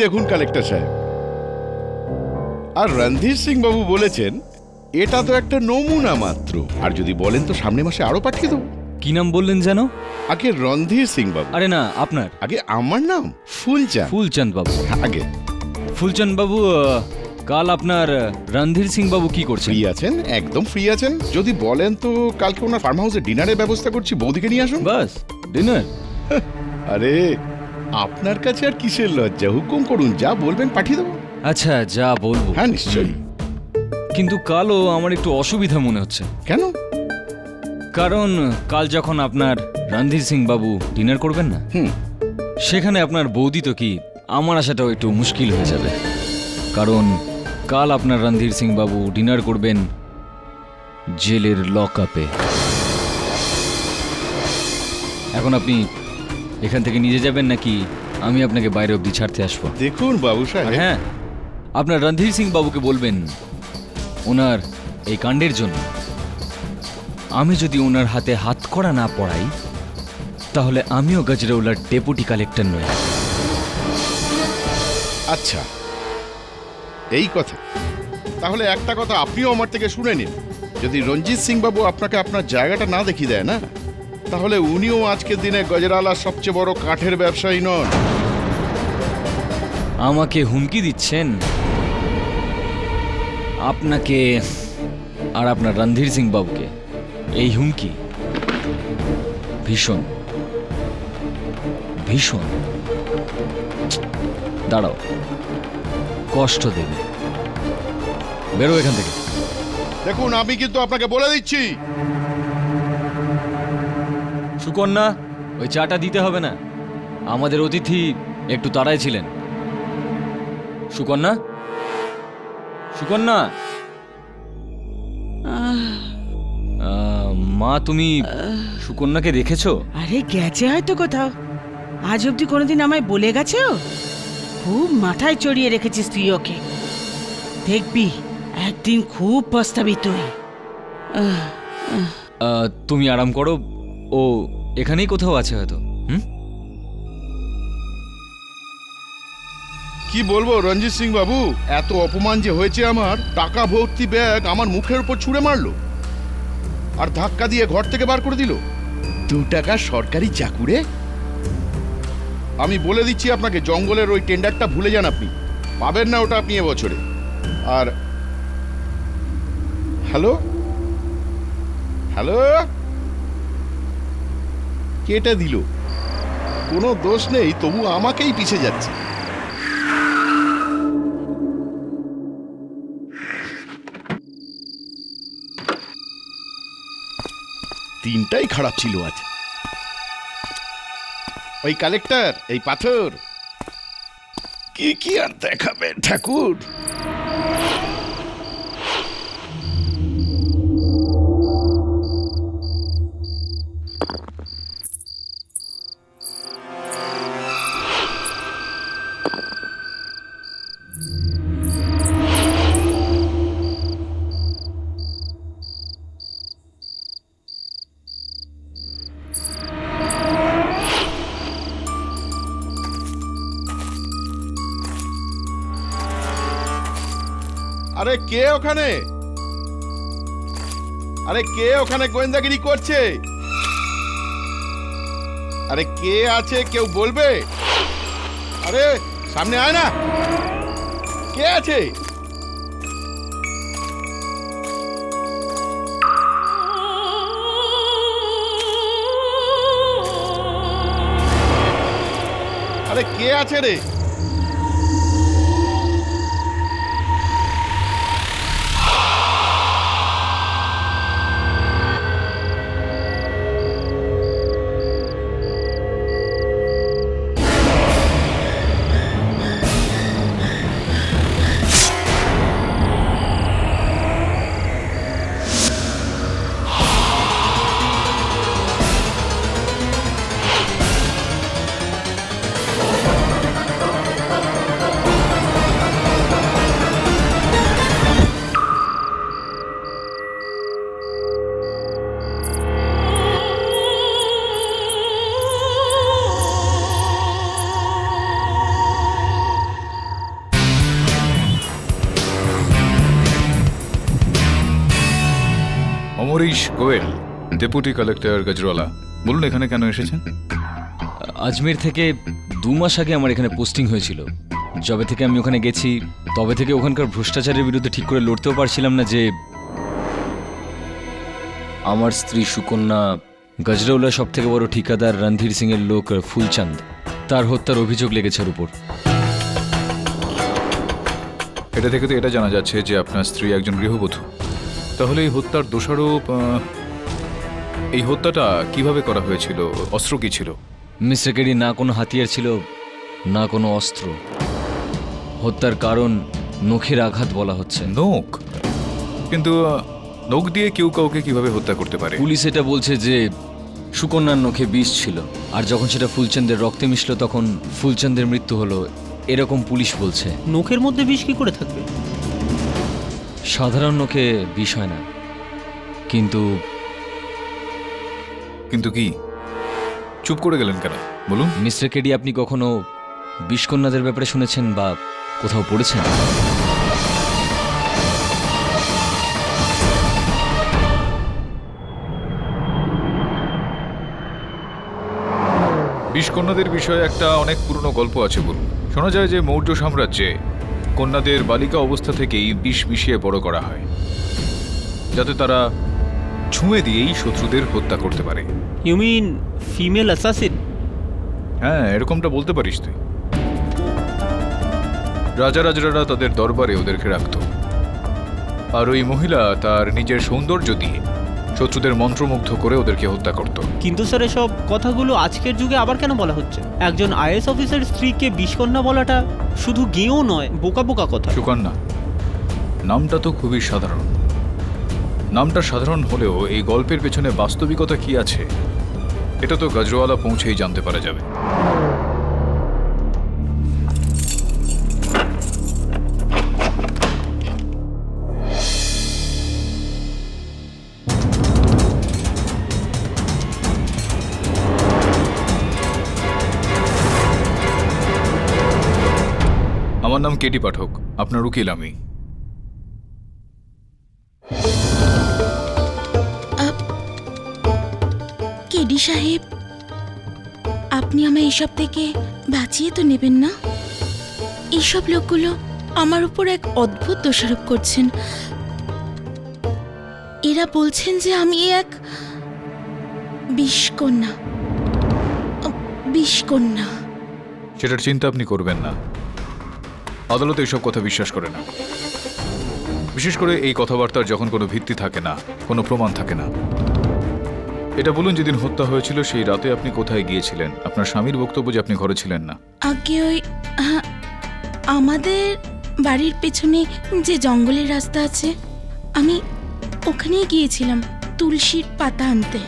দেখুন কালেক্টর সাহেব, আর রণধীর সিং বাবু বলেছেন এটা তো একটা নমুনা মাত্র, আর যদি বলেন তো সামনে মাসে আরো পাঠিয়ে দেবো। কি নাম বললেন যেন? আগে রণধীর সিং বাবু। আরে না, আপনার। আগে আমার নাম ফুলচাঁদ। ফুলচাঁদ বাবু। আগে ফুলচাঁদ বাবু, কাল আপনার রণধীর সিং বাবু কি করছেন? ফ্রি আছেন, একদম ফ্রি আছেন। যদি বলেন তো কালকে ওনার ফার্ম হাউসে ডিনারের ব্যবস্থা করছি, বৌদিকে নিয়ে আসুন। বাস ডিনার? আরে আপনার কাছে আর কিসের লজ্জা, হুকুম করুন, যা বলবেন পাঠিয়ে দেবো। আচ্ছা, যা বলবো। হ্যাঁ নিশ্চয়ই। কিন্তু কালও আমার একটু অসুবিধা মনে হচ্ছে। কেন? কারণ কাল যখন আপনার রণধীর সিং বাবু ডিনার করবেন না, সেখানে আপনার বৌদি তো কি, আমার আসাটাও একটু মুশকিল হয়ে যাবে। কারণ কাল আপনার রণধীর সিং বাবু ডিনার করবেন জেলের লক আপে। এখন আপনি এখান থেকে নিয়ে যাবেন নাকি আমি আপনাকে বাইরে অবধি ছাড়তে আসবো? দেখুন বাবু সাহেব, হ্যাঁ, আপনার রণধীর সিং বাবুকে বলবেন ওনার এই কাণ্ডের জন্য আমি যদি ওনার হাতে হাতকড়া না পড়াই, তাহলে আমিও গজরৌলার ডেপুটি কালেক্টর নই। আচ্ছা এই কথা, তাহলে একটা কথা আপনিও আমার থেকে শুনে নিন। যদি রঞ্জিত সিং বাবু আপনাকে আপনার জায়গাটা না দেখিয়ে দেয় না, তাহলে উনিও আজকের দিনে গজরালার সবচেয়ে বড় কাঠের ব্যবসায়ী নন। আমাকে হুমকি দিচ্ছেন? আপনাকে আর আপনার রণধীর সিং বাবুকে এই হুমকি ভীষণ ভীষণ দাঁড়াও, কষ্ট দেবে। বেরো এখান থেকে। দেখুন আমি কিন্তু আপনাকে বলে দিচ্ছি, সুকন্যা, ওই চাটা দিতে হবে না, আমাদের অতিথি একটু তাড়ায় ছিলেন। সুকন্যা, সুকন্যা। মা, তুমি সুকন্যাকে দেখেছো? আরে গেছে হয়তো কোথাও, আজ অব্দি কোনোদিন আমায় বলে গেছে? ও খুব মাথায় চড়িয়ে রেখেছিস তুই ওকে, দেখবি একদিন খুব পস্তাবি তুই। তুমি আরাম করো, ও এখানেই কোথাও আছে হয়তো। কি বলবো রঞ্জিত সিং বাবু, এত অপমান যে হয়েছে, আমার টাকা ভর্তি ব্যাগ আমার মুখের উপর ছুঁড়ে মারলো আর ধাক্কা দিয়ে ঘর থেকে বার করে দিল। 2 টাকা সরকারি চাকুরে। আমি বলে দিচ্ছি আপনাকে, জঙ্গলের ওই টেন্ডারটা ভুলে যান, আপনি পাবেন না ওটা আপনি এবছরে। আর হ্যালো হ্যালো, কেটে দিল। কোনো দোষ নেই, তবু আমাকেই পিছে যাচ্ছে। দিনটাই খারাপ ছিল আজ। ওই কালেক্টর, এই পাথর কি কি আর দেখাবে ঠাকুর। আরে কে ওখানে? আরে কে ওখানে গোয়েন্দাগিরি করছে? আরে কে আছে, কেউ বলবে? আরে সামনে আয় না, কে আছে? আরে কে আছে রে? Amrish Goel, deputy collector Gajraula. বলুন এখানে কেন এসেছেন? আজমের থেকে 2 মাস আগে আমার এখানে পোস্টিং হয়েছিল। যবে থেকে আমি ওখানে গেছি তবে থেকে ওখানকার ভ্রষ্টাচারের বিরুদ্ধে ঠিক করে লড়তেও পারছিলাম না যে আমার স্ত্রী সুকন্যা গজরৌলা সব থেকে বড় ঠিকাদার রণধীর সিং এর লোক ফুলচাঁদ, তার হত্যার অভিযোগ লেগেছে ওর উপর। এটা থেকে তো এটা জানা যাচ্ছে যে আপনার স্ত্রী একজন গৃহবধূ। তাহলে এই হত্যার দোষারোপ, এই হত্যাটা কিভাবে করা হয়েছিল? অস্ত্র কি ছিল? মিস্টার কেডি, না কোনো হাতিয়ার ছিল না কোনো অস্ত্র। হত্যার কারণ নখের আঘাত বলা হচ্ছে। নখ? কিন্তু নখ দিয়ে কেউ কাউকে কিভাবে হত্যা করতে পারে? পুলিশ এটা বলছে যে সুকন্যার নখে বিষ ছিল, আর যখন সেটা ফুলচন্দের রক্তে মিশলো তখন ফুলচন্দের মৃত্যু হলো, এরকম পুলিশ বলছে। নখের মধ্যে বিষ কি করে থাকবে? সাধারণ নখে বিষ হয় না। কিন্তু কিন্তু কি? চুপ করে গেলেন কেন বলুন? মিস্টার কেডি, আপনি কখনো বিষকন্যাদের ব্যাপারে শুনেছেন বা কোথাও পড়েছেন? বিষকন্যাদের বিষয়ে একটা অনেক পুরনো গল্প আছে। বলুন। শোনা যায় যে মৌর্য সাম্রাজ্যে কন্যাদের বালিকা অবস্থা থেকেই বিষ মিশিয়ে বড় করা হয়, যাতে তারা ছুঁয়ে দিয়েই শত্রুদের হত্যা করতে পারে। You mean female assassin? হ্যাঁ, এরকমটা বলতে পারিস তুই। রাজারাজরা তাদের দরবারে ওদেরকে রাখত, আর ওই মহিলা তার নিজের সৌন্দর্য দিয়ে শত্রুদের মন্ত্রমুগ্ধ করে ওদেরকে হত্যা করত। কিন্তু স্যার, এসব কথাগুলো আজকের যুগে আবার কেন বলা হচ্ছে? একজন আইএস অফিসার স্ত্রীকে বিষকন্যা বলাটা শুধু গেঁয়ো নয়, বোকা বোকা কথা। সুকন্যা নামটা তো খুবই সাধারণ। নামটা সাধারণ হলেও এই গল্পের পেছনে বাস্তবিকতা কি আছে এটা তো গজরাওয়ালা পৌঁছেই জানতে পারা যাবে। আমার নাম কেটি পাঠক, আপনার উকিল আমি। কেডি সাহেব, আপনি আমায় এসব থেকে বাঁচিয়ে তো নেবেন না? এইসব লোকগুলো আমার উপর এক অদ্ভুত দোষারোপ করছেন। এরা বলছেন যে আমি এক বিষকন্যা। বিষকন্যা? সেটার চিন্তা আপনি করবেন না। আদালত এইসব কথা বিশ্বাস করে না, বিশেষ করে এই কথাবার্তার যখন কোনো ভিত্তি থাকে না, কোনো প্রমাণ থাকে না। এটা বলুন, যেদিন হত্যা হয়েছিল সেই রাতে আপনি কোথায় গিয়েছিলেন? আপনার স্বামীর বক্তব্য যে আপনি ঘরে ছিলেন না। আগে ওই আমাদের বাড়ির পেছনে যে জঙ্গলের রাস্তা আছে, আমি ওখানেই গিয়েছিলাম তুলসীর পাতা আনতে।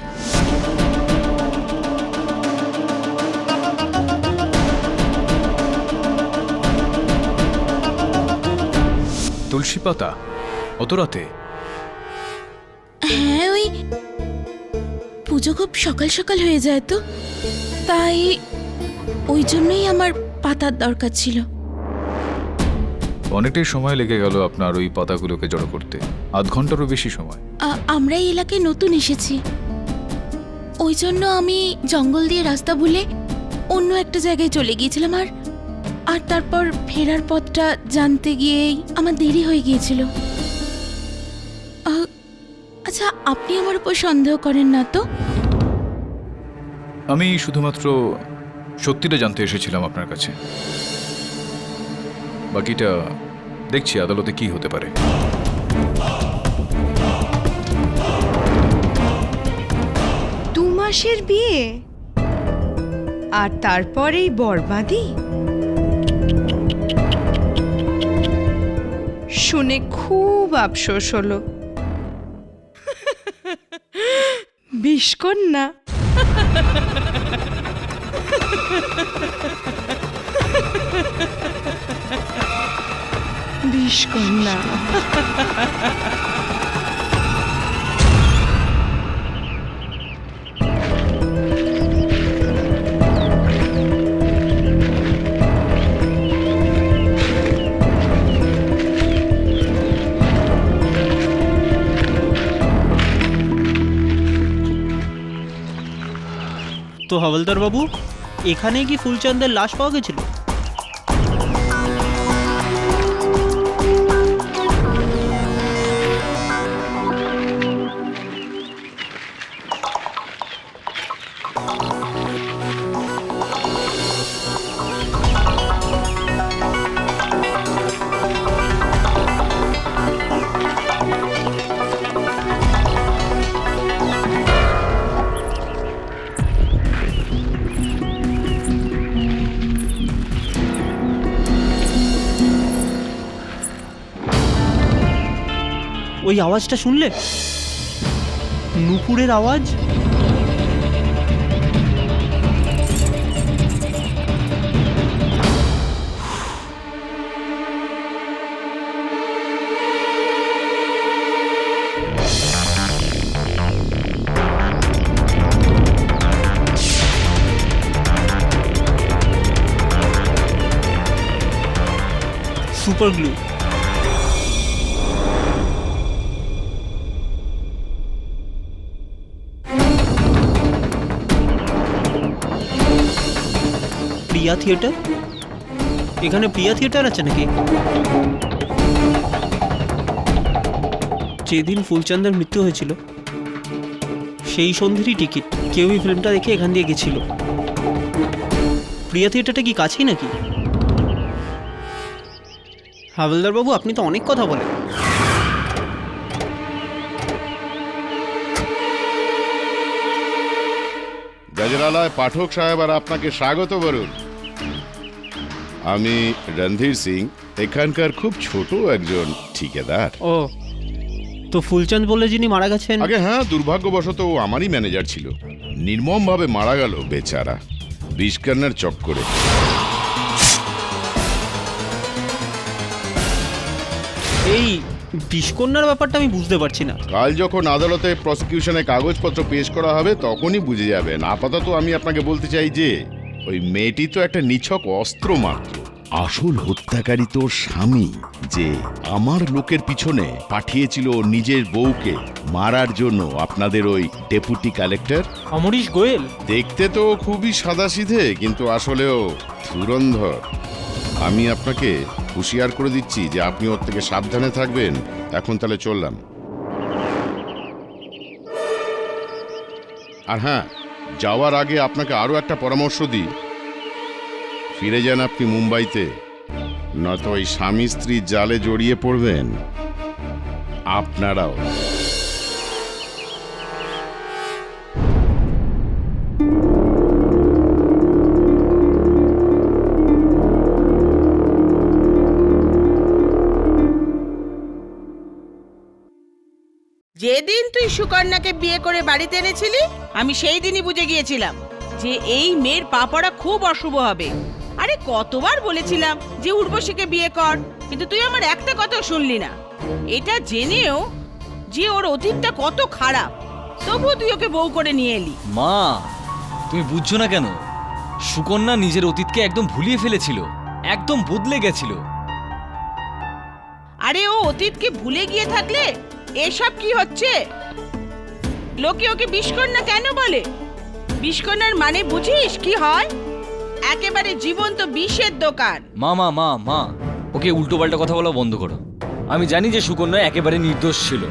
তুলসী পাতা? অত রাতে? হ্যাঁ, ওই পুজো খুব সকাল সকাল হয়ে যায় তো, তাই ওই জন্যই আমার পাতার দরকার ছিল। অনেকটাই সময় লেগে গেল আপনার ওই পাতাগুলোকে জড়ো করতে, আধ ঘন্টারও বেশি সময়। আমরা এই এলাকায় নতুন এসেছি, ওই জন্য আমি জঙ্গল দিয়ে রাস্তা ভুলে অন্য একটা জায়গায় চলে গিয়েছিলাম, আর তারপর ফেরার পথটা জানতে গিয়েই আমার দেরি হয়ে গিয়েছিল। আচ্ছা, আপনি আমার উপর সন্দেহ করেন না তো? আমি শুধুমাত্র সত্যিটা জানতে এসেছিলাম আপনার কাছে। বাকিটা দেখছি আদালতে কি হতে পারে। 2 মাসের বিয়ে আর তারপরেই বরবাদি? শুনে খুব আফসোস হলো। বিষকন্যা? বিষকন্যা? তো হাওলদার বাবু, এখানে কি ফুলচাঁদের লাশ পাওয়া গেছিল? ওই আওয়াজটা শুনলে? নুপুরের আওয়াজ। Super glue. প্রিয়া থিয়েটার? এখানে প্রিয়া থিয়েটার আছে নাকি? যেদিন ফুলচাঁদের মৃত্যু হয়েছিল সেই সন্ধ্যেরই টিকিট কেউই ফিল্মটা দেখে এখান দিয়ে গেছিল। প্রিয়া থিয়েটারটা কি কাছেই নাকি? হাওলদার বাবু, আপনি তো অনেক কথা বলেন। গজরালায় পাঠক সাহেব আর আপনাকে স্বাগত বলুন। আমি রণধীর সিং, এখানকার খুব ছোট একজন ঠিকাদার। ও, তো ফুলচাঁদ বলে যিনি মারা গেছেন? আগে হ্যাঁ, দুর্ভাগ্যবশত ও আমারই ম্যানেজার ছিল। নির্মমভাবে মারা গেল বেচারা, বিষকন্যার চক্করে। এই বিষকন্যার ব্যাপারটা আমি বুঝতে পারছি না। কাল যখন আদালতে প্রসিকিউশনে কাগজপত্র পেশ করা হবে তখনই বুঝে যাবেন। আপাতত আমি আপনাকে বলতে চাই যে ওই মেয়েটি তো একটা নিছক অস্ত্র মাত্র। আসল হত্যাকারী তোর স্বামী, যে আমার লোকের পিছনে পাঠিয়েছিল ওর নিজের বউকে মারার জন্য আপনাদের ওই ডেপুটি কালেক্টর অমরিশ গোয়েল। দেখতে তো খুবই সাদাসিধে, কিন্তু আসলেও ধুরন্ধর। আমি আপনাকে হুঁশিয়ার করে দিচ্ছি যে আপনি ওর থেকে সাবধানে থাকবেন। এখন তাহলে চললাম। আর হ্যাঁ, যাওয়ার আগে আপনাকে আরো একটা পরামর্শ দিই, ফিরে যান আপনি মুম্বাইতে, নয়তো ওই স্বামী স্ত্রীর জালে জড়িয়ে পড়বেন আপনারাও। যেদিন তুই সুকন্যাকে বিয়ে করে বাড়িতে এনেছিলি, আমি সেই দিনই বুঝে গিয়েছিলাম যে এই মেয়ের পা পড়া খুব অশুভ হবে। আরে কতবার বলেছিলাম যে উর্বশীকে বিয়ে কর, কিন্তু তুই আমার একটা কথা শুনলি না। এটা জেনেও যে ওর অতীতটা কত খারাপ, তবুও তুই ওকে বউ করে নিয়ে এলি। মা, তুমি বুঝছো না কেন? সুকন্যা নিজের অতীতকে একদম ভুলিয়ে ফেলেছিল, একদম বদলে গেছিল। আরে ও অতীতকে ভুলে গিয়ে থাকলে এসব কি হচ্ছে? লোকে ওকে বিষকন্যা কেন বলে? বিষকন্যার মানে বুঝিস কি হয়? একেবারে জীবন্ত বিষের দোকান। মা মা মা মা ওকে উল্টো পাল্টা কথা বলা বন্ধ করো। আমি জানি যে সুকন্যা একেবারে নির্দোষ ছিল।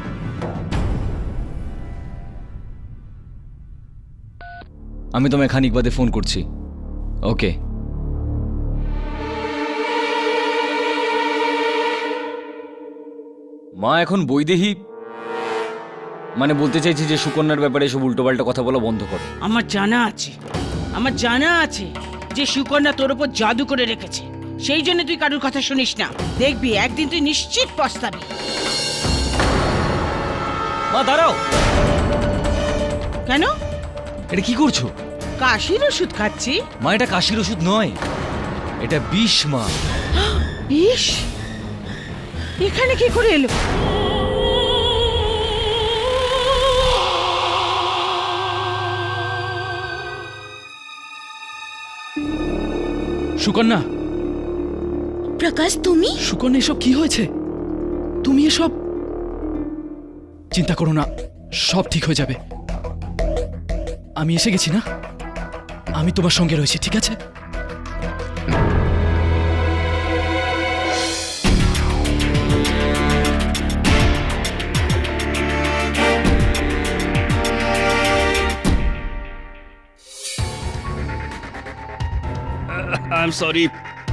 আমি তোমায় খানিক বাদে ফোন করছি। ওকে। মা এখন বৈদেহী, মানে বলতে চাইছি যে সুকন্যার ব্যাপারে সব উল্টোপাল্টা কথা বলা বন্ধ করো। আমার জানা আছে যে সুকন্যা তোর উপর জাদু করে রেখেছে, সেই জন্য তুই কারোর কথা শুনিস না। দেখবি একদিন তুই নিশ্চিত পস্তাবি। মা দাঁড়াও। কেন? এটা কি করছো? কাশির ওষুধ খাচ্ছি। মা, এটা কাশির ওষুধ নয়, এটা বিষ। মা, বিষ এখানে কি করে এলো? সুকন্যা, প্রকাশ, তুমি? সুকন্যা, এসব কি হয়েছে? তুমি এসব চিন্তা করো না, সব ঠিক হয়ে যাবে। আমি এসে গেছি না? আমি তোমার সঙ্গে রয়েছি, ঠিক আছে? আই এম সরি,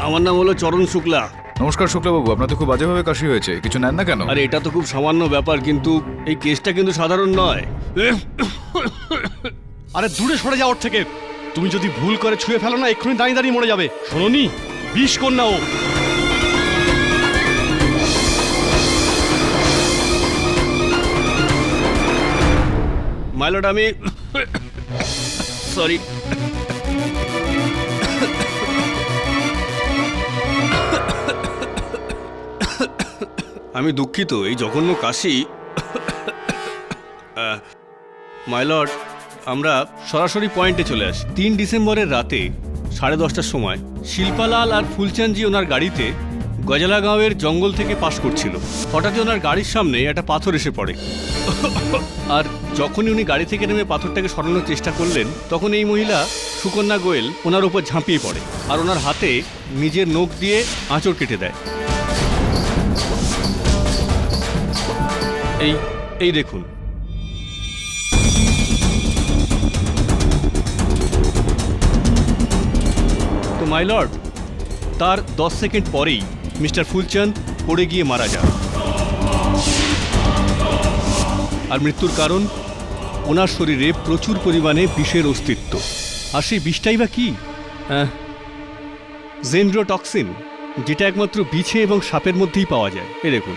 আমার নাম হলো চরণ শুক্লা। নমস্কার শুক্লাবাবু, আপনার তো খুব বাজেভাবে কাশি হয়েছে, কিছু নেন না কেন? আরে এটা তো খুব সামান্য ব্যাপার, কিন্তু এই কেসটা কিন্তু সাধারণ নয়। আরে দূরে সরে যাওয়ার থেকে, তুমি যদি ভুল করে ছুঁয়ে ফেলো না, এক্ষুনি দাঁড়িয়ে দাঁড়িয়ে মরে যাবে। শোনোনি, বিষ কন্যা ও। মাইলট, আমি সরি। আমি দুঃখিত, এই জঘন্য কাশি। মাইলট, আমরা সরাসরি পয়েন্টে চলে আসি। 3 ডিসেম্বরের রাতে 10:30টার সময় শিল্পালাল আর ফুলচাঁদজি ওনার গাড়িতে গজালাগাঁওয়ের জঙ্গল থেকে পাস করছিল। হঠাৎই ওনার গাড়ির সামনে একটা পাথর এসে পড়ে, আর যখনই উনি গাড়ি থেকে নেমে পাথরটাকে সরানোর চেষ্টা করলেন, তখন এই মহিলা সুকন্যা গোয়েল ওনার উপর ঝাঁপিয়ে পড়ে আর ওনার হাতে নিজের নখ দিয়ে আঁচড় কেটে দেয়। এই দেখুন। তো মাই লর্ড, তার 10 সেকেন্ড পরেই মিস্টার ফুলচাঁদ পড়ে গিয়ে মারা যান। আর মৃত্যুর কারণ, ওনার শরীরে প্রচুর পরিমাণে বিষের অস্তিত্ব। আর সেই বিষটাই বা কি? জেন্ড্রোটক্সিন, যেটা একমাত্র বিছে এবং সাপের মধ্যেই পাওয়া যায়। এই দেখুন।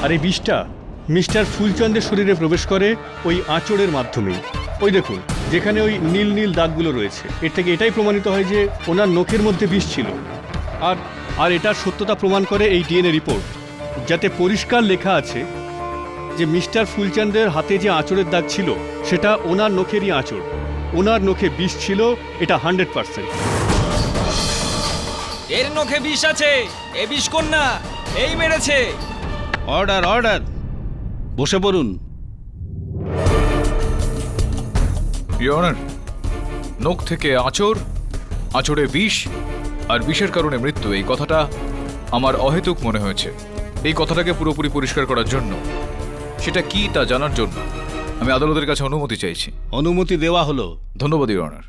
আর এই বিষটা মিস্টার ফুলচন্দের শরীরে প্রবেশ করে ওই আঁচড়ের মাধ্যমেই। ওই দেখুন, যেখানে ওই নীল নীল দাগগুলো রয়েছে, এর থেকে এটাই প্রমাণিত হয় যে ওনার নখের মধ্যে বিষ ছিল। আর এটার সত্যতা প্রমাণ করে এই ডিএনএ রিপোর্ট, যাতে পরিষ্কার লেখা আছে যে মিস্টার ফুলচন্দের হাতে যে আঁচড়ের দাগ ছিল, সেটা ওনার নখেরই আঁচড়। ওনার নখে বিষ ছিল, এটা 100%। এর নখে বিষ আছে, এ বিষ কন্যা এই মেরেছে। অর্ডার, অর্ডার, বসে পড়ুন। ইওর অনার, নখ থেকে আঁচড়, আঁচড়ে বিষ, আর বিষের কারণে মৃত্যু, এই কথাটা আমার অহেতুক মনে হয়েছে। এই কথাটাকে পুরোপুরি পরিষ্কার করার জন্য, সেটা কি তা জানার জন্য আমি আদালতের কাছে অনুমতি চাইছি। অনুমতি দেওয়া হলো। ধন্যবাদ ইওর অনার।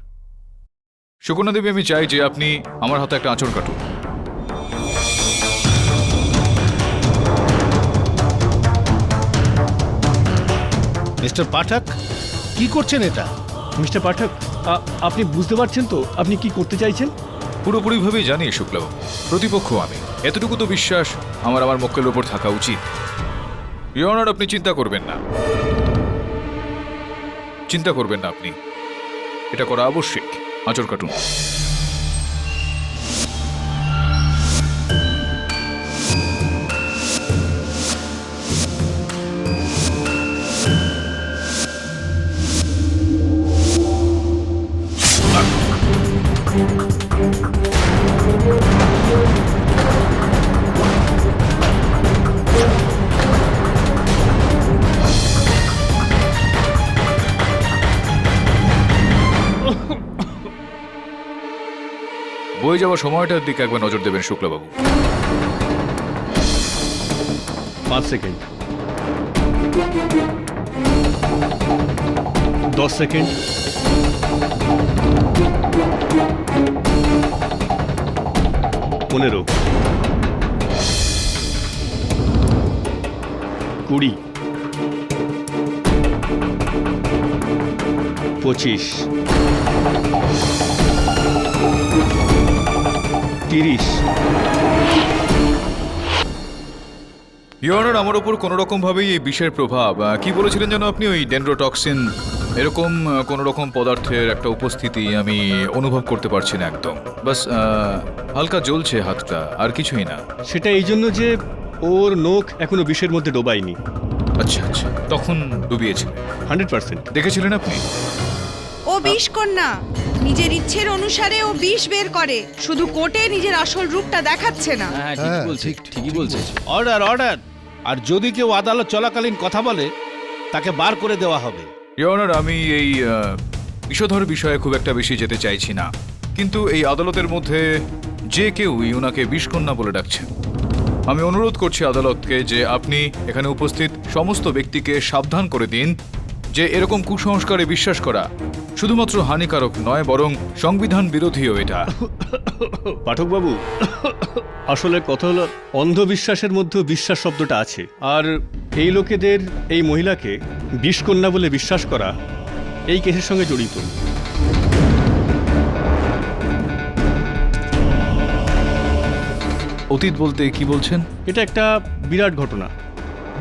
সুকন্যা দেবী, আমি চাই যে আপনি আমার হাতে একটা আঁচড় কাটুন। মিস্টার পাঠক, কি করছেন এটা? মিস্টার পাঠক, আপনি বুঝতে পারছেন তো আপনি কি করতে চাইছেন? পুরোপুরিভাবেই জানি শুক্লাবাবু, প্রতিপক্ষ আমি, এতটুকু তো বিশ্বাস আমার মক্কেলের উপর থাকা উচিত। ইওর অনার, আপনি চিন্তা করবেন না, চিন্তা করবেন না আপনি, এটা করা আবশ্যিক। আঁচড় কাটুন। বয়ে যাওয়া সময়টার দিকে একবার নজর দেবেন শুক্লাবাবু। 5 সেকেন্ড, 10 সেকেন্ড, 15, 20, 25, 30। ইওর অনার, আমার ওপর কোনো রকম ভাবেই এই বিষের প্রভাব, কি বলেছিলেন যেন আপনি, ওই ডেন্ড্রোটক্সিন এরকম কোনো রকম পদার্থের একটা উপস্থিতি আমি অনুভব করতে পারছি না একদম। বাস হালকা জ্বলছে হাতটা, আর কিছুই না। সেটা এই জন্য যে ওর নখ এখনো বিষের মধ্যে ডোবায়নি। আচ্ছা আচ্ছা, তখন ডুবিয়েছিলেন? 100%। দেখেছিলেন আপনি? ও বিষ কন্যা, নিজের ইচ্ছের অনুসারে ও বিষ বের করে, শুধু কোর্টে নিজের আসল রূপটা দেখাচ্ছে না। হ্যাঁ, ঠিকই বলছে, ঠিকই বলছে। Order, order. আর যদি কেউ আদালত চলাকালীন কথা বলে তাকে বার করে দেওয়া হবে। ইওর অনার, আমি এই বিষধর বিষয়ে খুব একটা বেশি যেতে চাইছি না, কিন্তু এই আদালতের মধ্যে যে কেউই ওনাকে বিষকন্যা বলে ডাকছে। আমি অনুরোধ করছি আদালতকে যে আপনি এখানে উপস্থিত সমস্ত ব্যক্তিকে সাবধান করে দিন যে এরকম কুসংস্কারে বিশ্বাস করা শুধুমাত্র হানিকারক নয়, বরং সংবিধান বিরোধীও এটা। পাঠকবাবু, আসলে কথা হলো অন্ধবিশ্বাসের মধ্যে বিশ্বাস শব্দটা আছে, আর এই লোকেদের এই মহিলাকে বিষকন্যা বলে বিশ্বাস করা এই কেসের সঙ্গে জড়িত। অতীত বলতে কি বলছেন? এটা একটা বিরাট ঘটনা,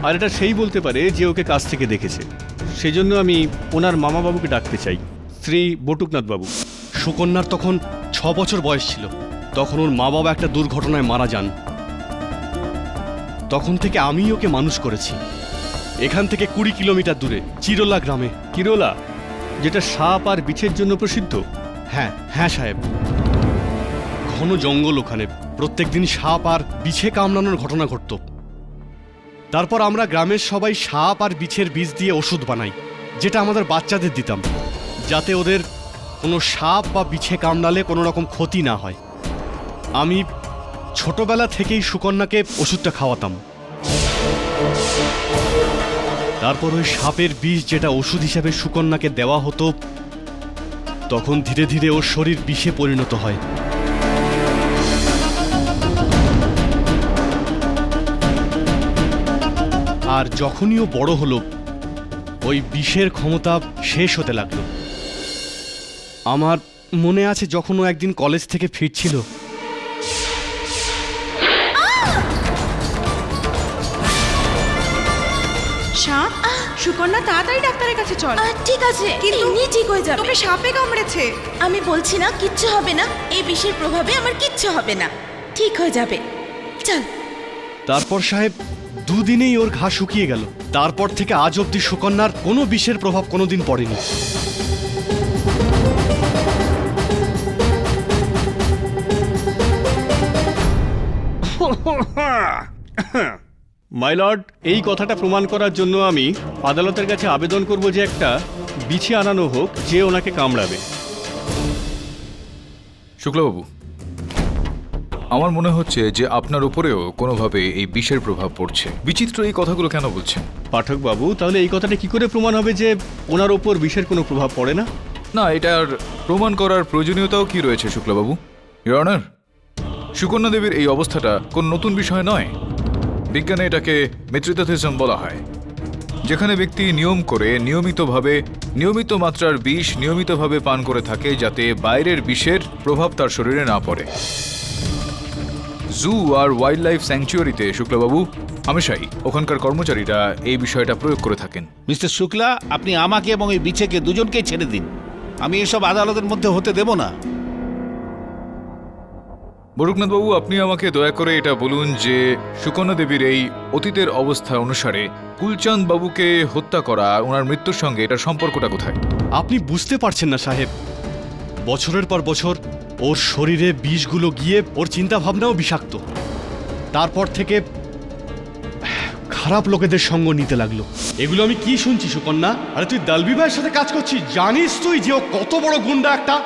আর এটা সেই বলতে পারে যে ওকে কাছ থেকে দেখেছে। সেই জন্য আমি ওনার মামা বাবুকে ডাকতে চাই, শ্রী বটুকনাথ বাবু। সুকন্যার তখন 6 বছর বয়স ছিল। তখন ওর মা বাবা একটা দুর্ঘটনায় মারা যান। তখন থেকে আমি ওকে মানুষ করেছি। এখান থেকে 20 কিলোমিটার দূরে চিরলা গ্রামে। কিরোলা, যেটা সাপ আর বিছের জন্য প্রসিদ্ধ। হ্যাঁ হ্যাঁ সাহেব, ঘন জঙ্গল ওখানে। প্রত্যেকদিন সাপ আর বিছে কামড়ানোর ঘটনা ঘটত। তারপর আমরা গ্রামের সবাই সাপ আর বিছের বীজ দিয়ে ওষুধ বানাই, যেটা আমাদের বাচ্চাদের দিতাম, যাতে ওদের কোনো সাপ বা বিছে কামড়ালে কোনো রকম ক্ষতি না হয়। আমি ছোটবেলা থেকেই সুকন্যাকে ওষুধটা খাওয়াতাম। তারপর ওই সাপের বিষ যেটা ওষুধ হিসাবে সুকন্যাকে দেওয়া হতো, তখন ধীরে ধীরে ওর শরীর বিষে পরিণত হয়। আর যখনই ও বড় হলো, ওই বিষের ক্ষমতা শেষ হতে লাগলো। আমার মনে আছে যখন ও একদিন কলেজ থেকে ফিরছিল, সাপ, সুকন্যা তাড়াতাড়ি ডাক্তারের কাছে চল। ঠিক আছে, কিন্তু এমনি ঠিক হয়ে যাবে। তোকে সাপে কামড়েছে। আমি বলছি না কিচ্ছু হবে না, এই বিষের প্রভাবে আমার কিচ্ছু হবে না, ঠিক হয়ে যাবে। চল। তারপর সাহেব 2 দিনেই ওর ঘা শুকিয়ে গেল। তারপর থেকে আজ অবধি সুকন্যার কোনো বিষের প্রভাব কোনোদিন পড়েনি। মাই লর্ড, এই কথাটা প্রমাণ করার জন্য আমি আদালতের কাছে আবেদন করব যে একটা বিছে আনানো হোক যে ওনাকে কামড়াবে। শুক্লবাবু, আমার মনে হচ্ছে যে আপনার উপরেও কোনোভাবে এই বিষের প্রভাব পড়ছে। বিচিত্র এই কথাগুলো কেন বলছেন? পাঠকবাবু, তাহলে এই কথাটা কি করে প্রমাণ হবে যে ওনার ওপর বিষের কোনো প্রভাব পড়ে না? না, এটার প্রমাণ করার প্রয়োজনীয়তাও কি রয়েছে শুক্লবাবু? ইওর অনার, সুকন্যা দেবীর এই অবস্থাটা কোন নতুন বিষয় নয়। বিজ্ঞানে এটাকে মেট্রিতাথিজম বলা হয়, যেখানে ব্যক্তি নিয়ম করে নিয়মিত মাত্রার বিষ নিয়মিতভাবে পান করে থাকে, যাতে বাইরের বিষের প্রভাব তার শরীরে না পড়ে। জু আর ওয়াইল্ড লাইফ স্যাংচুয়ারিতে শুক্লবাবু হামেশাই ওখানকার কর্মচারীরা এই বিষয়টা প্রয়োগ করে থাকেন। মিস্টার শুক্লা, আপনি আমাকে এবং এই বিছেকে দুজনকেই ছেড়ে দিন। আমি এসব আদালতের মধ্যে হতে দেব না। বরুকনাথবাবু, আপনি আমাকে দয়া করে এটা বলুন যে সুকন্যা দেবীর এই অতীতের অবস্থা অনুসারে কুলচাঁদ বাবুকে হত্যা করা, ওনার মৃত্যুর সঙ্গে এটার সম্পর্কটা কোথায়? আপনি বুঝতে পারছেন না সাহেব, বছরের পর বছর ওর শরীরে বিষগুলো গিয়ে ওর চিন্তা ভাবনাও বিষাক্ত। তারপর থেকে খারাপ লোকেদের সঙ্গ নিতে লাগলো। এগুলো আমি কি শুনছি সুকন্যা? আরে তুই দালবি ভাইয়ের সাথে কাজ করছিস, জানিস তুই যে ও কত বড় গুন্ডা একটা?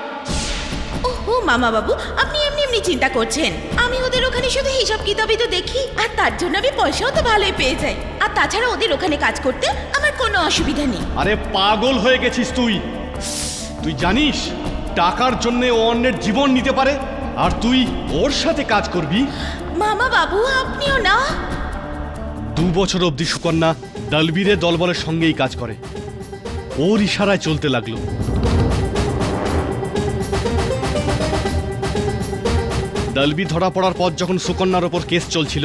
ওহো মামা বাবু, আপনি এমনি চিন্তা করছেন। আমি ওদের ওখানে শুধু হিসাব কিতাবই তো দেখি, আর তার জন্য আমি পয়সাও তো ভালোই পেয়ে যাই। আর তাছাড়া ওদের ওখানে কাজ করতে আমার কোনো অসুবিধা নেই। আরে পাগল হয়ে গেছিস তুই? তুই জানিস টাকার জন্য ও অন্যের জীবন নিতে পারে, আর তুই ওর সাথে কাজ করবি? মামা বাবু, আপনিও না। 2 বছর অবধি সুকন্যা দলবীরে দলবলের সঙ্গেই কাজ করে, ওর ইশারায় চলতে লাগলো। দলবি ধরা পড়ার পর যখন সুকন্যার ওপর কেস চলছিল,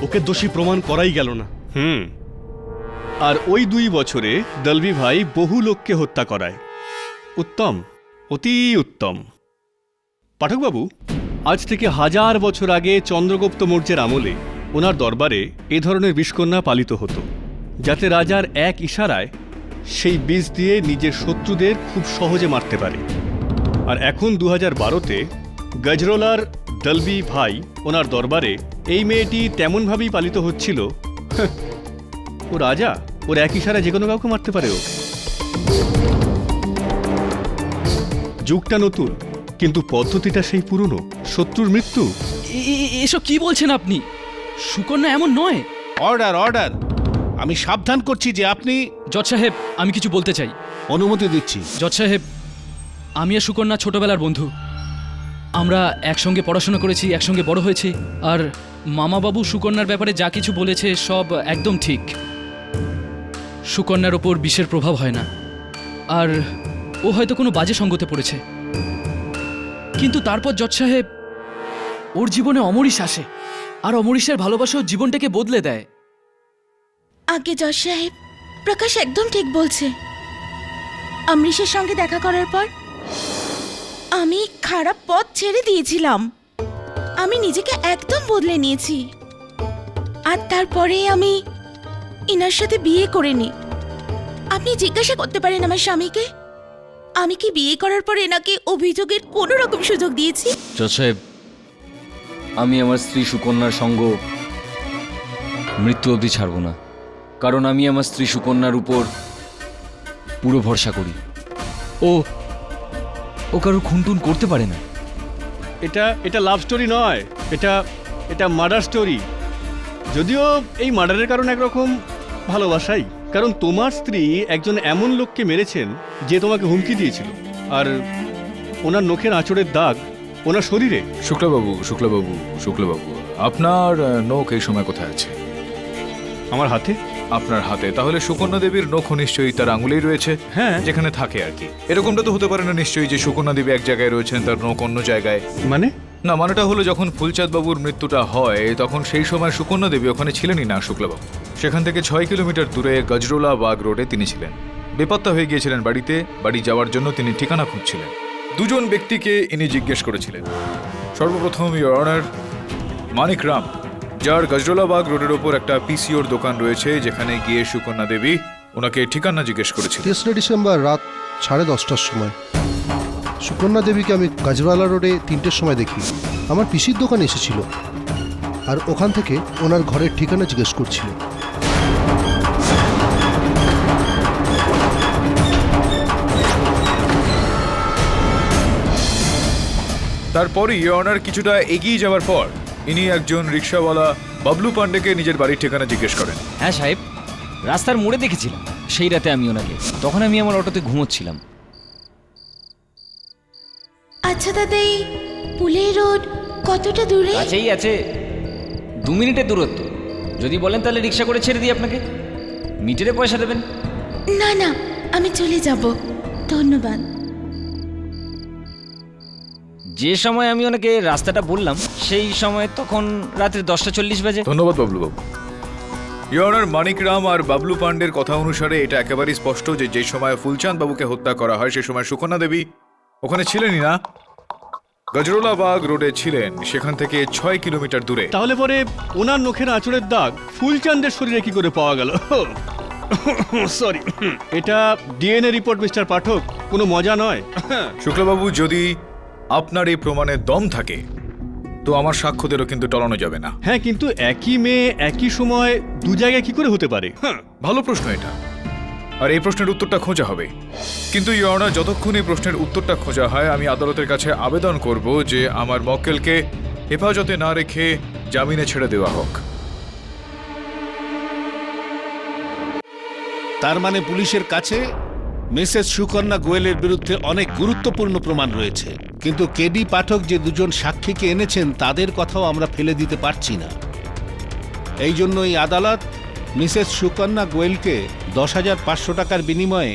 ওকে দোষী প্রমাণ করাই গেল না। আর ওই 2 বছরে দলবি ভাই বহু লোককে হত্যা করায়। উত্তম, অতি উত্তম। পাঠকবাবু, আজ থেকে 1000 বছর আগে চন্দ্রগুপ্ত মৌর্যের আমলে ওনার দরবারে এ ধরনের বিষকন্যা পালিত হতো, যাতে রাজার এক ইশারায় সেই বিষ দিয়ে নিজের শত্রুদের খুব সহজে মারতে পারে। আর এখন 2012-তে গজরোলার দলবি ভাই ওনার দরবারে এই মেয়েটি তেমনভাবেই পালিত হচ্ছিল ও রাজা, ওর এক ইশারায় যে কোনো কাউকে মারতে পারে ও। যুগটা নতুন, কিন্তু পদ্ধতিটা সেই পুরনো। শত্রুর মৃত্যু। এসব কি বলছেন আপনি? সুকন্যা এমন নয়। অর্ডার অর্ডার, আমি সাবধান করছি যে আপনি। জজ সাহেব, আমি কিছু বলতে চাই। অনুমতি দিচ্ছি। জজ সাহেব, আমি আর সুকন্যা ছোটবেলার বন্ধু। আমরা একসঙ্গে পড়াশোনা করেছি, একসঙ্গে বড় হয়েছি। আর মামাবাবু সুকন্যার ব্যাপারে যা কিছু বলেছে সব একদম ঠিক। সুকন্যার ওপর বিষের প্রভাব হয় না, আর ও হয়তো কোনো বাজে সঙ্গতে পড়েছে। কিন্তু তারপর জজ সাহেব, ওর জীবনে অমরিশ আসে, আর অমরিশের ভালোবাসা ওর জীবনটাকে বদলে দেয়। আগে জজ সাহেব, প্রকাশ একদম ঠিক বলছে। অমরিশের সঙ্গে দেখা করার পর আমি খারাপ পথ ছেড়ে দিয়েছিলাম। আমি নিজেকে একদম বদলে নিয়েছি। আর তারপরে আমি ইনার সাথে বিয়ে করে নিই। আপনি জিজ্ঞাসা করতে পারেন আমার স্বামীকে, আমি কি বিয়ে করার পর এনাকে অভিযোগের কোনো রকম সুযোগ দিয়েছি? জজ সাহেব, আমি আমার স্ত্রী সুকন্যার সঙ্গ মৃত্যু অবধি ছাড়ব না, কারণ আমি আমার স্ত্রী সুকন্যার উপর পুরো ভরসা করি। ও কারো খুনটুন করতে পারে না। এটা লাভ স্টোরি নয়, এটা মার্ডার স্টোরি। যদিও এই মার্ডারের কারণ একরকম ভালোবাসাই, কারণ তোমার স্ত্রী একজন এমন লোককে মেরেছেন যে তোমাকে হুমকি দিয়েছিল, আর ওনার নখের আঁচড়ের দাগ ওনার শরীরে। শুক্লাবাবু, আপনার নখ এই সময় কোথায় আছে? আমার হাতে। আপনার হাতে? তাহলে সুকন্যা দেবীর নখ নিশ্চয়ই তার আঙুলেই রয়েছে। হ্যাঁ, যেখানে থাকে আর কি। এরকমটা তো হতে পারে না নিশ্চয়ই যে সুকন্যা দেবী এক জায়গায় রয়েছেন, তার নখ অন্য জায়গায়। মানে? না, মানেটা হলো যখন ফুলচাঁদ বাবুর মৃত্যুটা হয় তখন সেই সময় সুকন্যা দেবী ওখানে ছিলেনই না শুক্লাবাবু। সেখান থেকে 6 কিলোমিটার দূরে গজরোলা বাগ রোডে তিনি ছিলেন। বেপাত্তা হয়ে গিয়েছিলেন বাড়িতে। বাড়ি যাওয়ার জন্য তিনি ঠিকানা খুঁজছিলেন। দুজন ব্যক্তিকে ইনি জিজ্ঞেস করেছিলেন। সর্বপ্রথম ইওর অনার মানিক রাম, যার গজরোলা বাগ রোডের ওপর একটা পিসিওর দোকান রয়েছে, যেখানে গিয়ে সুকন্যা দেবী ওনাকে ঠিকানা জিজ্ঞেস করেছিলেন। 3 ডিসেম্বর রাত 10:30টার সময় সুকন্যা দেবীকে আমি গাজরালা রোডে 3টের সময় দেখি। আমার পিসির দোকানে এসেছিল, আর ওখান থেকে ওনার ঘরের ঠিকানা জিজ্ঞেস করছিল। তারপরে ইওর অনার কিছুটা এগিয়ে যাওয়ার পর ইনি একজন রিক্সাওয়ালা বাবলু পান্ডেকে নিজের বাড়ির ঠিকানা জিজ্ঞেস করেন। হ্যাঁ সাহেব, রাস্তার মোড়ে দেখেছিলাম সেই রাতে আমি ওনাকে। তখন আমি আমার অটোতে ঘুমোচ্ছিলাম। আচ্ছা দাদা, এই পুলে রোড কতটা দূরে? কাছেই আছে, 2 মিনিটের দূরত্ব। যদি বলেন তাহলে রিক্সা করে ছেড়ে দিই আপনাকে। মিটারে পয়সা দেবেন? না না, আমি চলে যাব, ধন্যবাদ। যে সময় আমি ওনাকে রাস্তাটা বললাম সেই সময় তখন রাত্রি 10:40 বাজে। ধন্যবাদ বাবলু বাবু। ইওর অনার, মানিক রাম আর বাবলু পান্ডের কথা অনুসারে এটা একেবারেই স্পষ্ট যে সময় ফুলচাঁদ বাবুকে হত্যা করা হয় সে সময় সুকন্যা দেবী ওখানে ছিলেনই না, গজরোলা বাগ রোডে ছিলেন, সেখান থেকে 6 কিলোমিটার দূরে। তাহলে পরে ওনার নখের আঁচড়ের দাগ ফুলচাঁদের শরীরে কি করে পাওয়া গেল? সরি, এটা ডিএনএ রিপোর্ট মিস্টার পাঠক, কোনো মজা নয়। শুক্লাবাবু, যদি আপনার এই প্রমাণে দম থাকে তো আমার সাক্ষ্যদেরও কিন্তু টলানো যাবে না। হ্যাঁ, কিন্তু একই মেয়ে একই সময় 2 জায়গায় কি করে হতে পারে? ভালো প্রশ্ন এটা, আর এই প্রশ্নের উত্তরটা খোঁজা হবে। কিন্তু ইওর অনার, যতক্ষণ এই প্রশ্নের উত্তরটা খোঁজা হয় আমি আদালতের কাছে আবেদন করব যে আমার মক্কেলকে হেফাজতে না রেখে জামিনে ছেড়ে দেওয়া হোক। তার মানে পুলিশের কাছে মিসেস সুকন্যা গোয়েলের বিরুদ্ধে অনেক গুরুত্বপূর্ণ প্রমাণ রয়েছে, কিন্তু কেডি পাঠক যে 2জন সাক্ষীকে এনেছেন তাদের কথাও আমরা ফেলে দিতে পারছি না। এই জন্যই আদালত মিসেস সুকন্যা গোয়েলকে 10,500 টাকার বিনিময়ে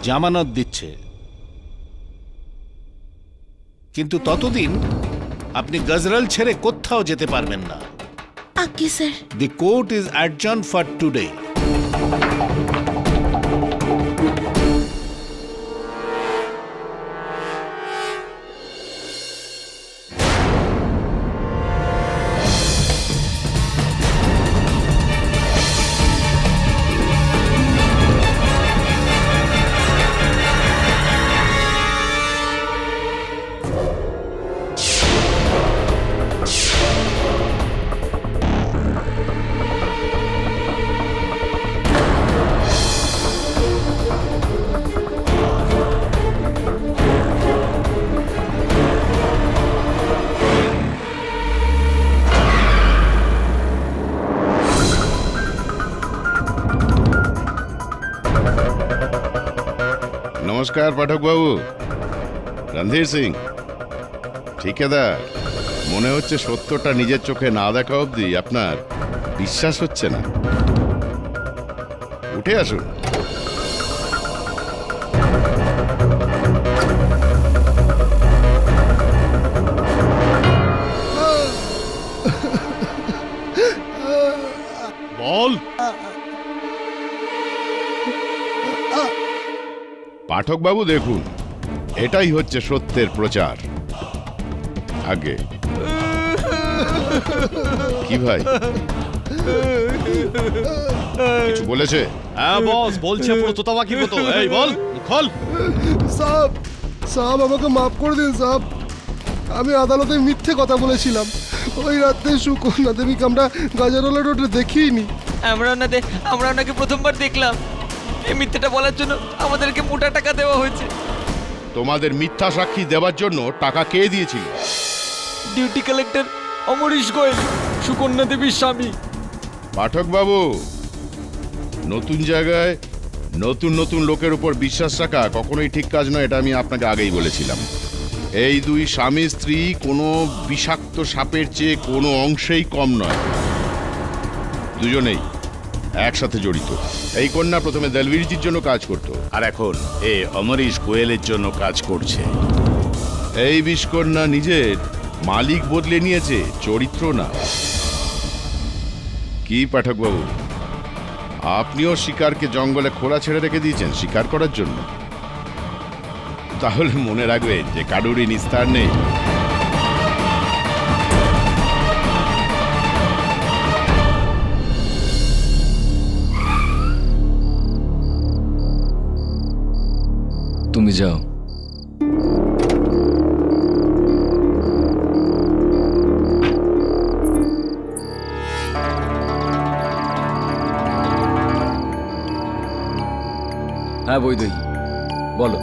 জামানত দিচ্ছে। কিন্তু ততদিন আপনি গজরাল ছেড়ে কোথাও যেতে পারবেন না। আজ্ঞে sir. The court is adjourn for today. নমস্কার পাঠকবাবু। রণধীর সিং, ঠিকাদার, মনে হচ্ছে সত্যটা নিজের চোখে না দেখা অবধি আপনার বিশ্বাস হচ্ছে না। উঠে আসুন। বল। পাঠকবাবু দেখুন, এটাই হচ্ছে সত্যের প্রচার। আগে কি ভাই, কিছু বলেছে? হ্যাঁ বস, বলছে পুরো তোতাবাকির মতো। এই বল, খোল। সাহেব, সাহেব আমাকে মাফ করে দিন সাহেব। আমি আদালতে মিথ্যে কথা বলেছিলাম। ওই রাতে সুকন্যা দেবীকে আমরা গাজারওয়ালা রোডে দেখিনি। আমরা ওনাকে প্রথমবার দেখলাম। এই মিথ্যেটা বলার জন্য আমাদেরকে মোটা টাকা দেওয়া হয়েছে। তোমাদের মিথ্যা সাক্ষী দেওয়ার জন্য টাকা কে দিয়েছিল? ডিউটি কালেক্টর অমরিশ গোয়েল, সুকন্যা দেবীর স্বামী। পাঠকবাবু, নতুন জায়গায় নতুন নতুন লোকের উপর বিশ্বাস রাখা কখনোই ঠিক কাজ নয়, এটা আমি আপনাকে আগেই বলেছিলাম। এই দুই স্বামী স্ত্রী কোনো বিষাক্ত সাপের চেয়ে কোনো অংশেই কম নয়। দুজনেই একসাথে জড়িত। এই কন্যা প্রথমে দেলভিরজির জন্য কাজ করত, আর এখন এ অমরিশ গোয়েলের জন্য কাজ করছে। এই বিষকন্যা নিজের মালিক বদলে নিয়েছে, চরিত্র না। কি পাঠকবাবু, আপনিও শিকারকে জঙ্গলে খোলা ছেড়ে রেখে দিয়েছেন শিকার করার জন্য? তাহলে মনে রাখবেন যে কারুরই নিস্তার নেই। তুমি যাও। হ্যাঁ বৈদেহী, বলো।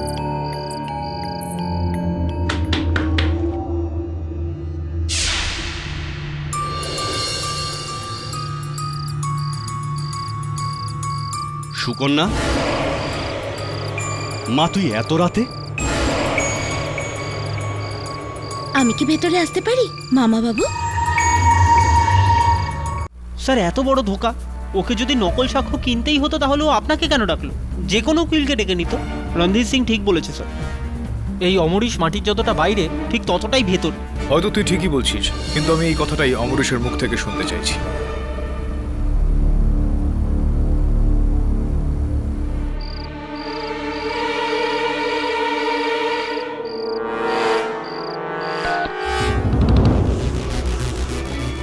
সুকন্যা, মা তুই এত রাতে? আমি কি ভেতরে আসতে পারি মামা বাবু? স্যার এত বড় ধোকা! ওকে যদি নকল সাক্ষ্য কিনতেই হতো তাহলে ও আপনাকে কেন ডাকলো? যে কোনো উকিলকে ডেকে নিত। রণধীর সিং ঠিক বলেছে স্যার, এই অমরিশ মাটির যতটা বাইরে ঠিক ততটাই ভেতর। হয়তো তুই ঠিকই বলছিস, কিন্তু আমি এই কথাটাই অমরেশের মুখ থেকে শুনতে চাইছি।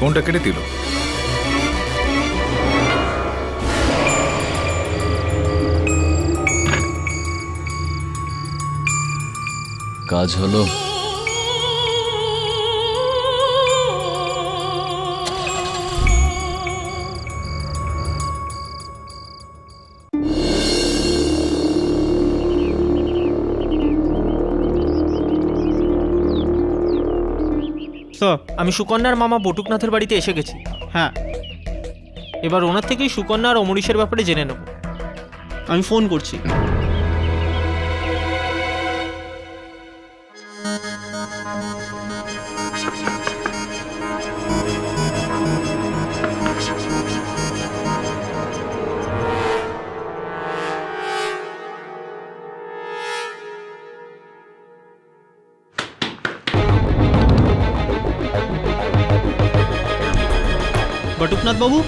ফোনটা কেটে দিল। কাজ হলো। স্যার, আমি সুকন্যার মামা বটুকনাথের বাড়িতে এসে গেছি। হ্যাঁ, এবার ওনার থেকেই সুকন্যা আর অমরিশের ব্যাপারে জেনে নেব। আমি ফোন করছি। বটুকনাথ বাবু,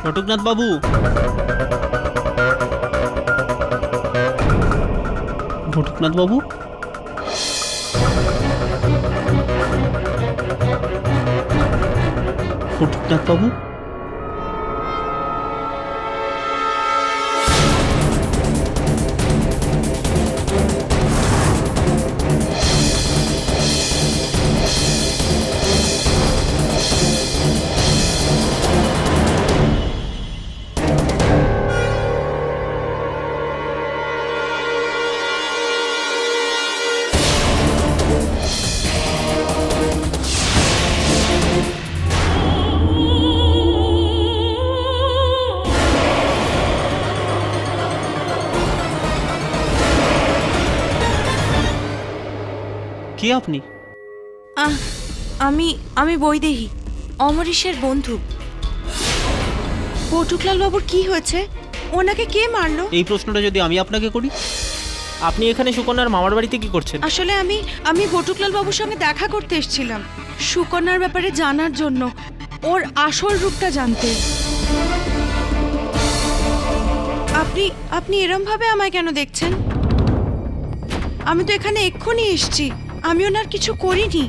বটুকনাথ বাবু, বটুকনাথ বাবু, বটুকনাথ বাবু। কে আপনি? আমি বৈদেহী, অমরেশের বন্ধু। বটুকলাল বাবুর কি হয়েছে? ওনাকে কে মারলো? এই প্রশ্নটা যদি আমি আপনাকে করি, আপনি এখানে সুকন্যার মামার বাড়িতে কি করছেন? আসলে আমি বটুকলাল বাবুর সঙ্গে দেখা করতে এসেছিলাম, সুকন্যার ব্যাপারে জানার জন্য, ওর আসল রূপটা জানতে। আপনি এরম ভাবে আমায় কেন দেখছেন? আমি তো এখানে এক্ষুনি এসেছি, আমি ওনার কিছু করিনি।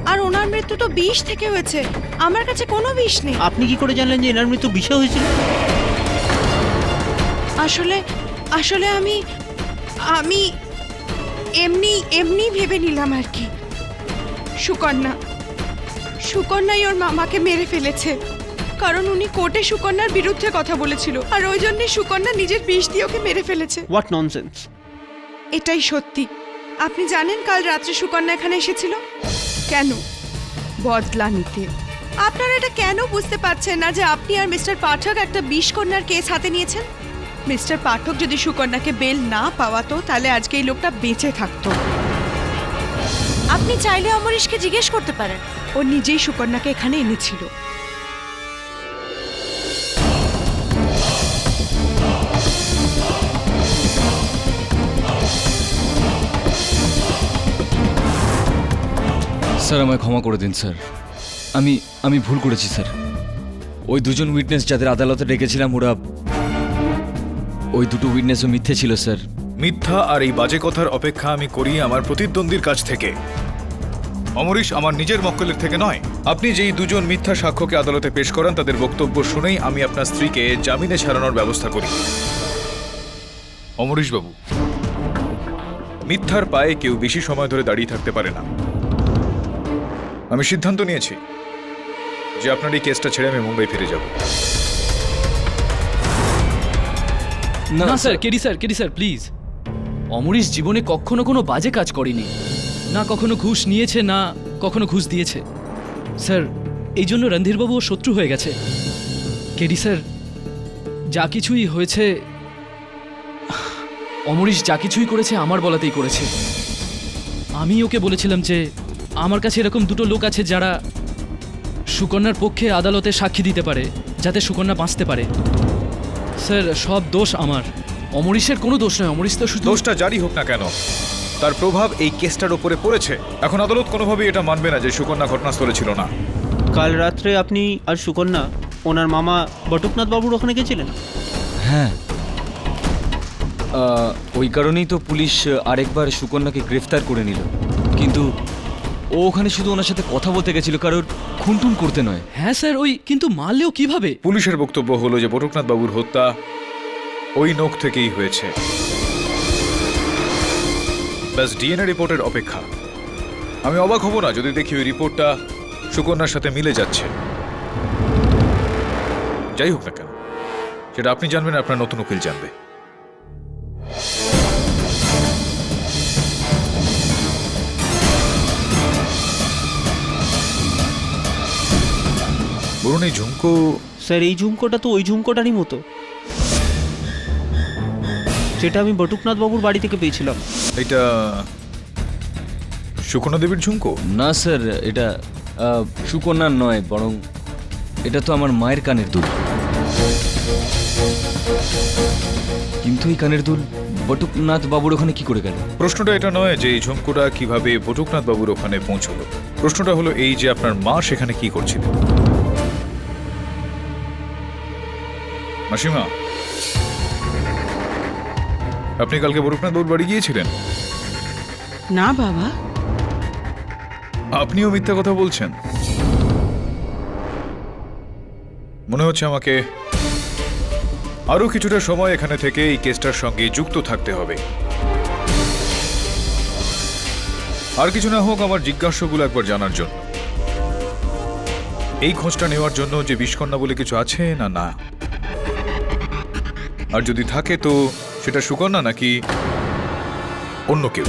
আর ওনার মৃত্যু তো বিষ থেকে হয়েছে, আমার কাছে কোনো বিষ নেই। আপনি কি করে জানলেন যে এনার মৃত্যু বিষে হয়েছিল? আসলে আমি এমনি ভেবে নিলাম আর কি। সুকন্যাই ওর মামাকে মেরে ফেলেছে, কারণ উনি কোর্টে সুকন্যার বিরুদ্ধে কথা বলেছিল, আর ওই জন্যই সুকন্যা নিজের বিষ দিয়ে ওকে মেরে ফেলেছে। What nonsense! এটাই সত্যি। আপনি জানেন কাল রাত্রে সুকন্যা এখানে এসেছিল কেন? বদলা নিতে। আপনারা এটা কেন বুঝতে পারছেন না যে আপনি আর মিস্টার পাঠক একটা বিষ কন্যার কেস হাতে নিয়েছেন? মিস্টার পাঠক যদি সুকন্যাকে বেল না পাওয়াতো, তাহলে আজকে এই লোকটা বেঁচে থাকতো। আপনি চাইলে অমরেশকে জিজ্ঞেস করতে পারেন, ও নিজেই সুকন্যাকে এখানে এনেছিল। স্যার আমায় ক্ষমা করে দিন স্যার, আমি ভুল করেছি স্যার। ওই দুজন উইটনেস যাদের আদালতে ডেকেছিলাম, ওই দুটো উইটনেসও মিথ্যে ছিল স্যার। মিথ্যা আর এই বাজে কথার অপেক্ষা আমি করি আমার প্রতিদ্বন্দ্বীর কাছ থেকে, অমরিশ আমার নিজের মক্কেলের থেকে নয়। আপনি যেই দুজন মিথ্যা সাক্ষ্যকে আদালতে পেশ করান, তাদের বক্তব্য শুনেই আমি আপনার স্ত্রীকে জামিনে ছাড়ানোর ব্যবস্থা করি। অমরিশ বাবু, মিথ্যার পায়ে কেউ বেশি সময় ধরে দাঁড়িয়ে থাকতে পারে না। আমি সিদ্ধান্ত নিয়েছি যে আপনার এই কেসটা ছেড়ে আমি মুম্বাই ফিরে যাব। না sir, KD sir please. Amrish জীবনে কখনো কোনো বাজে কাজ করেনি, না কখনো ঘুষ নিয়েছে, না কখনো ঘুষ দিয়েছে। স্যার, এই জন্য রণধীরবাবু ওর শত্রু হয়ে গেছে। কেডি স্যার, যা কিছুই হয়েছে, অমরিশ যা কিছুই করেছে আমার বলাতেই করেছে। আমি ওকে বলেছিলাম যে আমার কাছে এরকম দুটো লোক আছে যারা সুকন্যার পক্ষে আদালতে সাক্ষী দিতে পারে, যাতে সুকন্যা বাঁচতে পারে। স্যার, সব দোষ আমার, অমরিশের কোনো দোষ নয়। অমরিশ তো শুধু দোষটা জারি হোক না কেন, তার প্রভাব এই কেসটার উপরে পড়েছে। এখন আদালত কোনোভাবেই এটা মানবে না যে সুকন্যা ঘটনাস্থলে ছিল না। কাল রাত্রে আপনি আর সুকন্যা ওনার মামা বটুকনাথ বাবুর ওখানে গেছিলেন? হ্যাঁ, ওই কারণেই তো পুলিশ আরেকবার সুকন্যাকে গ্রেফতার করে নিল। কিন্তু ও ওখানে শুধু ওনার সাথে কথা বলতে গেছিল, কারোর খুনটুন করতে নয়। হ্যাঁ স্যার, কিন্তু মারলেও কিভাবে? পুলিশের বক্তব্য হলো যে বটুকনাথ বাবুর হত্যা ওই নখ থেকেই হয়েছে। ব্যাস ডিএনএ রিপোর্টের অপেক্ষা। আমি অবাক হব না যদি দেখি ওই রিপোর্টটা সুকন্যার সাথে মিলে যাচ্ছে। যাই হোক না কেন, সেটা আপনি জানবেন, আপনার নতুন উকিল জানবে। বলুন, এই ঝুমকো? স্যার, এই ঝুমকোটা তো ওই ঝুমকোটারই মতো, যেটা আমি বটুকনাথ বাবুর বাড়ি থেকে পেয়েছিলাম। এটা সুকন্যা দেবীর ঝুমকো? না স্যার, এটা সুকন্যার নয়, বরং এটা তো আমার মায়ের কানের দুল। কিন্তু এই কানের দুল বটুকনাথ বাবুর ওখানে কি করে গেল? প্রশ্নটা এটা নয় যে এই ঝুমকোটা কিভাবে বটুকনাথ বাবুর ওখানে পৌঁছলো। প্রশ্নটা হলো এই যে আপনার মা সেখানে কি করছিলেন। মাসিমা, আপনি কালকে বটুকনাথ বাবুর বাড়ি গিয়েছিলেন? না বাবা। আপনিও মিথ্যা কথা বলছেন। মনে হচ্ছে আমাকে আরো কিছুটা সময় এখানে থেকে এই কেসটার সঙ্গে যুক্ত থাকতে হবে। আর কিছু না হোক, আমার জিজ্ঞাসাগুলো একবার জানার জন্য, এই খোঁজটা নেওয়ার জন্য যে বিষকন্যা বলে কিছু আছে না না, আর যদি থাকে তো সেটা সুকন্যা নাকি অন্য কেউ।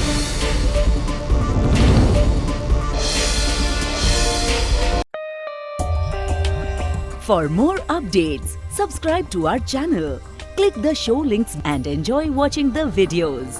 For more updates, subscribe to our channel, click the show links and enjoy watching the videos.